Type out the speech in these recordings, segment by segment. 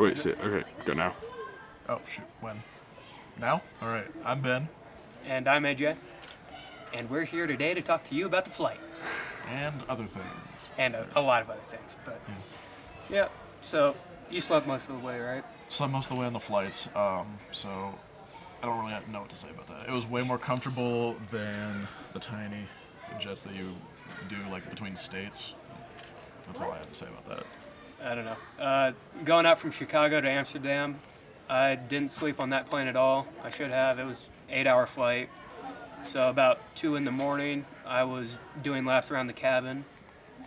Wait, sit. Okay, go now. Oh, shoot. When? Now? All right. I'm Ben. And I'm AJ. And we're here today to talk to you about the flight. And other things. And a lot of other things. But yeah, so you slept most of the way, right? Slept most of the way on the flights, so I don't really know what to say about that. It was way more comfortable than the tiny jets that you do, like, between states. That's all I have to say about that. I don't know. Going out from Chicago to Amsterdam, I didn't sleep on that plane at all. I should have. It was an 8-hour flight. So about 2 in the morning, I was doing laps around the cabin.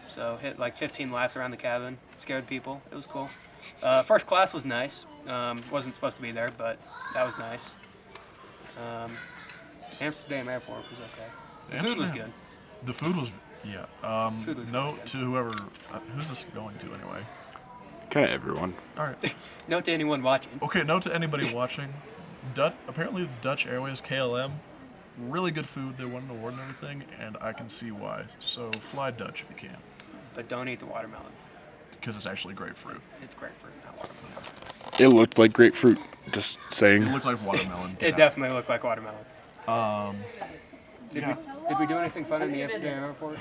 So hit like 15 laps around the cabin. Scared people. It was cool. First class was nice. Wasn't supposed to be there, but that was nice. Amsterdam airport was okay. The food was good. The food was, yeah. Food was note really good. to whoever, who's this going to anyway? Kind of everyone. All right. Note to anyone watching. Okay, note to anybody watching. Apparently, Dutch Airways, KLM, really good food. They won an award and everything, and I can see why. So fly Dutch if you can, But don't eat the watermelon. because it's actually grapefruit. It's grapefruit, not watermelon. It looked like grapefruit. Just saying. It looked like watermelon. It definitely looked like watermelon. Yeah. Did we do anything fun in the Amsterdam airport?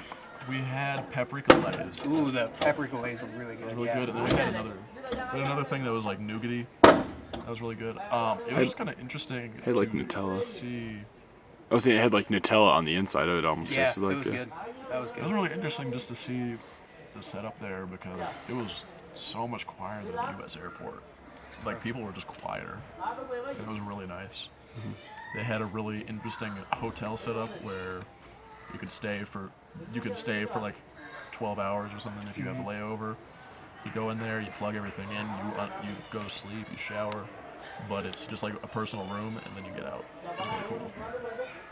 We had paprika lays. Ooh, the paprika lays were really good. Really yeah. good. And then we had another thing that was like nougaty. That was really good. It was just kind of interesting. had, like, to Nutella. See. I was saying it had like Nutella on the inside of it. Almost Yeah, tasted like it was good. That was It good. was really interesting just to see the setup there because it was so much quieter than the U.S. airport. Like, people were just quieter. It was really nice. They had a really interesting hotel setup where you could stay for like 12 hours or something if you have a layover. You go in there, you plug everything in, you go to sleep, you shower, but it's just like a personal room, and then you get out. It's really cool.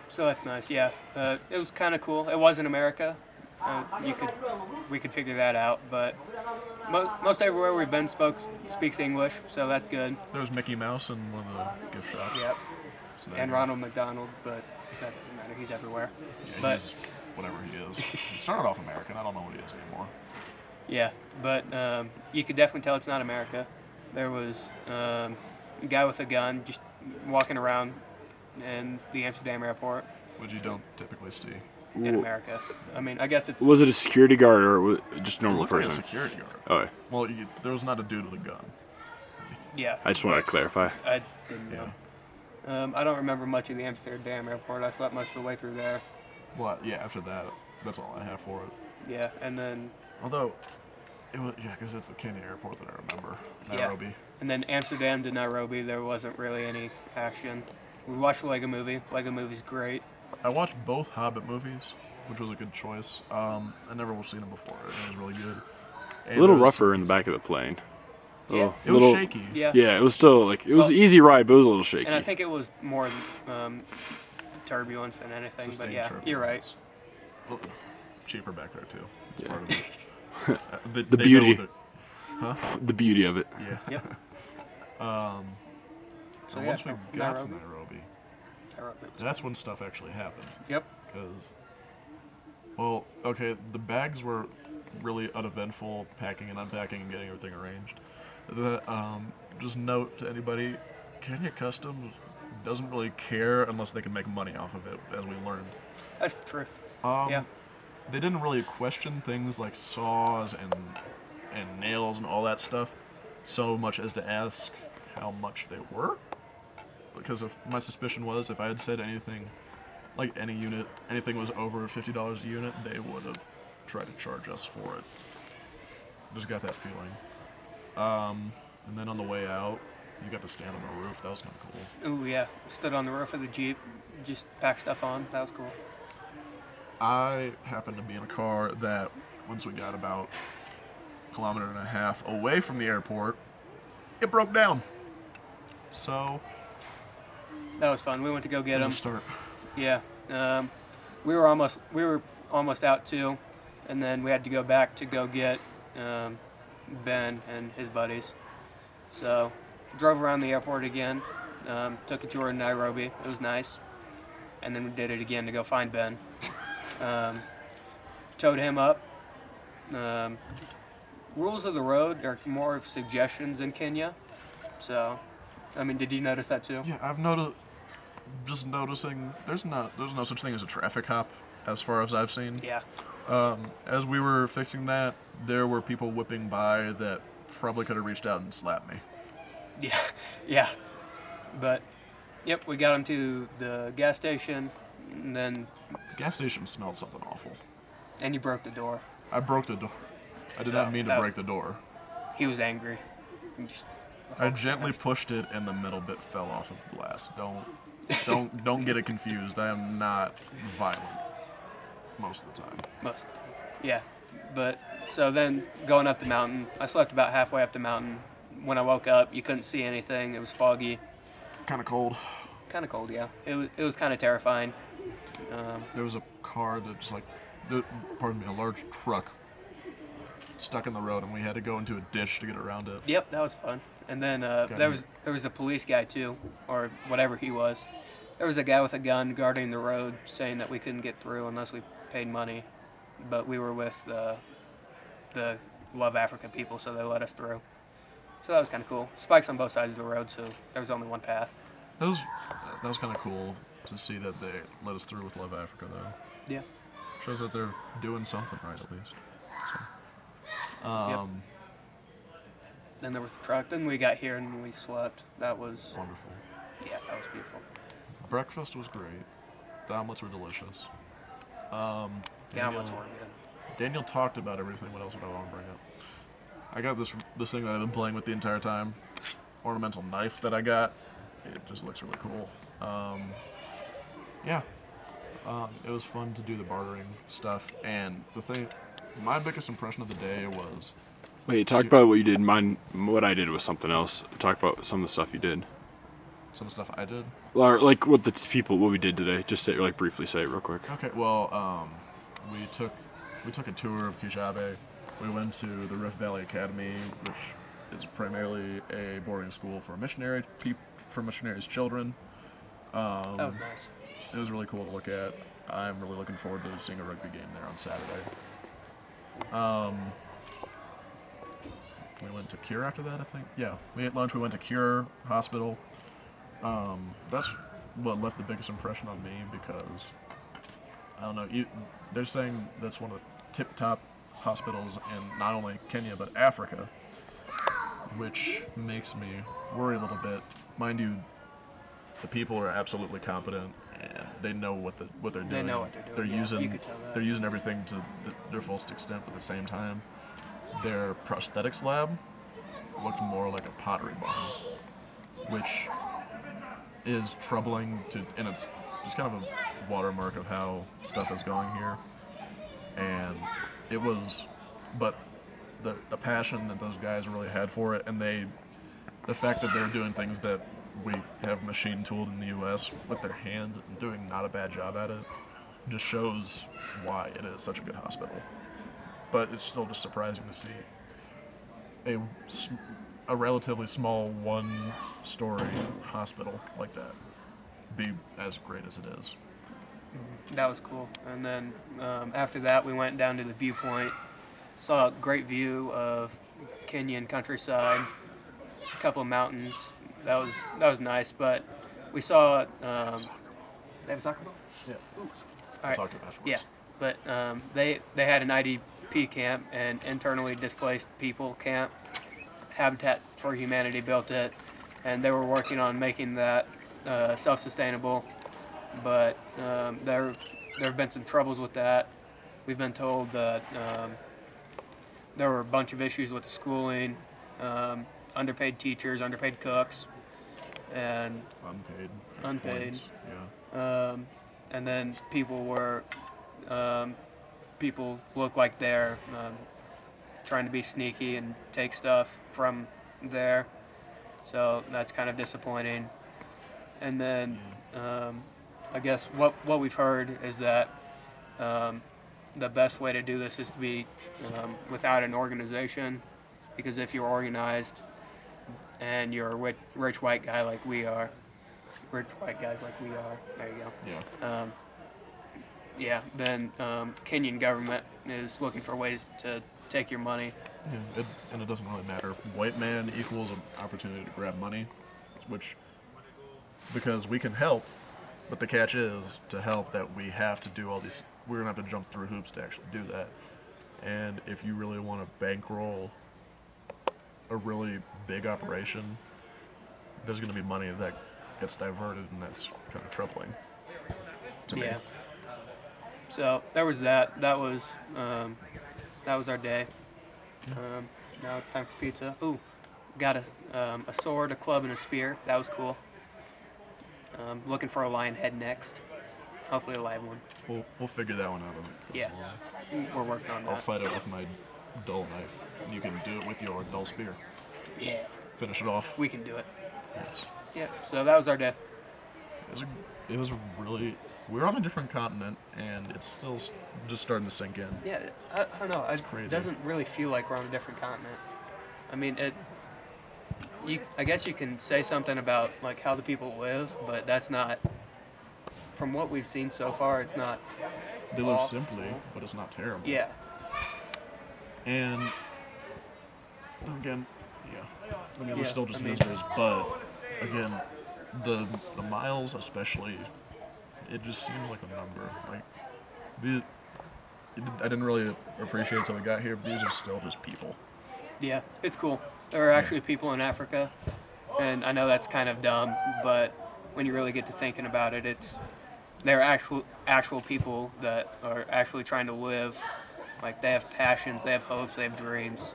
So that's nice. Yeah, it was kind of cool. It wasn't America. We could figure that out, but most everywhere we've been speaks English, so that's good. There was Mickey Mouse in one of the gift shops. Yep. So there And you go. Ronald McDonald, but that doesn't matter. He's everywhere. Yeah, but he's whatever he is. He started off American. I don't know what he is anymore. yeah, but you could definitely tell it's not America. There was a guy with a gun just walking around in the Amsterdam airport Which you don't typically see. in America. I mean, I guess it's Was it a security guard or was it just a It normal looked like a person? security guard. Okay. Well, there was not a dude with a gun. yeah. I just wanted to clarify. I didn't Yeah. know. I don't remember much of the Amsterdam airport. I slept most of the way through there. Well, yeah. After that, that's all I have for it. Yeah, and then Although, it was because it's the Kenya airport that I remember. Yeah. Nairobi. Amsterdam to Nairobi, there wasn't really any action. We watched the Lego Movie. Lego Movie's great. I watched both Hobbit movies, which was a good choice. I never seen them before. It was really good. And A little there was- rougher in the back of the plane. Yeah. It was little- shaky. Yeah. Yeah, it was still like it was Well- an easy ride, but it was a little shaky. And I think it was more turbulence than anything. But Sustained yeah, you're right. turbulence. Well, cheaper back there too. It's Yeah. part of it. The They know beauty. that- The beauty of it. Yeah. Yep. So yeah, once we from got Nairobi. to Nairobi, Nairobi was- that's when stuff actually happened. Yep. Because, well, okay, the bags were really uneventful, packing and unpacking and getting everything arranged. Just note to anybody, Kenya Customs doesn't really care unless they can make money off of it, as we learned. That's the truth. Um, Yeah. They didn't really question things like saws and nails and all that stuff so much as to ask how much they were. Because if my suspicion was if I had said anything, like anything was over $50 a unit, they would have tried to charge us for it. Just got that feeling. And then on the way out, you got to stand on the roof. That was kind of cool. Ooh, yeah. Stood on the roof of the Jeep, just packed stuff on. That was cool. I happened to be in a car that, once we got about a kilometer and a half away from the airport, it broke down. So, That was fun. We went to go get it him. was a start. Yeah. We were almost out too, and then we had to go back to go get Ben and his buddies. So drove around the airport again, took a tour in Nairobi. It was nice, and then we did it again to go find Ben. Towed him up, rules of the road are more of suggestions in Kenya. So, I mean, did you notice that too? Yeah, I've just noticing there's no such thing as a traffic cop as far as I've seen. Yeah. As we were fixing that, there were people whipping by that probably could have reached out and slapped me. Yeah. Yeah. But, yep, we got him to the gas station, and then, The gas station smelled something awful. and you broke the door. I broke the door. I did not mean to break the door. He was angry. He just- I gently pushed it, and the middle bit fell off of the glass. Don't get it confused. I am not violent most of the time. Most. Yeah. But, so then, going up the mountain, I slept about halfway up the mountain. When I woke up, you couldn't see anything. It was foggy. Kind of cold. Kind of cold, yeah. It was kind of terrifying. There was a car that just a large truck stuck in the road, and we had to go into a ditch to get around it. Yep, that was fun. And then there was a police guy too, or whatever he was. There was a guy with a gun guarding the road, saying that we couldn't get through unless we paid money. But we were with the Love Africa people, so they let us through. So that was kind of cool. Spikes on both sides of the road, so there was only one path. That was kind of cool to see that they let us through with Love Africa, though. Yeah. Shows that they're doing something right, at least. Yep. Then there was the truck. Then we got here and we slept. That was, Wonderful. yeah, that was beautiful. Breakfast was great. The omelets were delicious. The omelets were good. Daniel talked about everything. What else would I want to bring up? I got this thing that I've been playing with the entire time. Ornamental knife that I got. It just looks really cool. Yeah. It was fun to do the bartering stuff. And my biggest impression of the day was... Wait, talk about what you did. What I did was something else. Talk about some of the stuff you did. some of the stuff I did. Or like what what we did today. Just say, like, briefly say it real quick. Okay, well, we took a tour of Kijabe. We went to the Rift Valley Academy, which is primarily a boarding school for missionaries' children. That was nice. It was really cool to look at. I'm really looking forward to seeing a rugby game there on Saturday. We went to Cure after that, I think. Yeah, we ate lunch. We went to Cure Hospital. That's what left the biggest impression on me because I don't know. They're saying that's one of the tip-top hospitals in not only Kenya but Africa, which makes me worry a little bit. Mind you, the people are absolutely competent and they know what they're doing. They know what they're doing. You could tell that. They're using everything to their fullest extent, but at the same time, their prosthetics lab looked more like a pottery barn, which is troubling and it's just kind of a watermark of how stuff is going here. And it was, but the passion that those guys really had for it, and the fact that they're doing things that we have machine tooled in the U.S. with their hands and doing not a bad job at it, just shows why it is such a good hospital. But it's still just surprising to see a relatively small one-story hospital like that be as great as it is. That was cool. And then after that, we went down to the viewpoint, saw a great view of Kenyan countryside, a couple of mountains. That was nice. But we saw they have a soccer ball. Yeah. All I'll right. talk to you afterwards. Yeah, but they had an IDP camp and internally displaced people camp. Habitat for Humanity built it, and they were working on making that self-sustainable. But there have been some troubles with that. We've been told that there were a bunch of issues with the schooling, underpaid teachers, underpaid cooks, and unpaid. Employees, yeah. And then people look like they're trying to be sneaky and take stuff from there. So that's kind of disappointing. And then I guess what we've heard is that the best way to do this is to be without an organization, because if you're organized and you're a rich white guy like we are, rich white guys like we are, there you go. Yeah. Then Kenyan government is looking for ways to take your money Yeah, and it doesn't really matter. White man equals an opportunity to grab money, which, because we can help, but the catch is, to help, that we have to do all these, we're going to have to jump through hoops to actually do that. And if you really want to bankroll a really big operation, there's going to be money that gets diverted, and that's kind of troubling to me. Yeah. So there was that. That was our day. Now it's time for pizza. Ooh, got a sword, a club, and a spear. That was cool. Looking for a lion head next. Hopefully a live one. We'll figure that one out. Yeah, we're working on I'll that. fight it with my dull knife. And you can do it with your dull spear. Yeah, Finish it off. we can do it. Yes. Yeah. So that was our day. It was really. We're on a different continent, and it's still just starting to sink in. Yeah, I don't know. crazy. It doesn't really feel like we're on a different continent. I mean, I guess you can say something about like how the people live, but that's not. From what we've seen so far, it's not. They live Awful. simply, but it's not terrible. Yeah. And again, yeah. I mean, Yeah, we're still just I mean- visitors, but again, the miles especially, it just seems like a number. Like I didn't really appreciate it until we got here. But these are still just people. Yeah, it's cool. There are actually people in Africa, and I know that's kind of dumb, but when you really get to thinking about it, they're actual people that are actually trying to live. Like they have passions, they have hopes, they have dreams,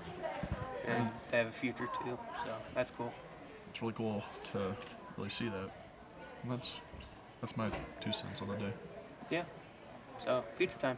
and they have a future too. So that's cool. It's really cool to really see that. And that's my 2 cents on the day. Yeah. So pizza time.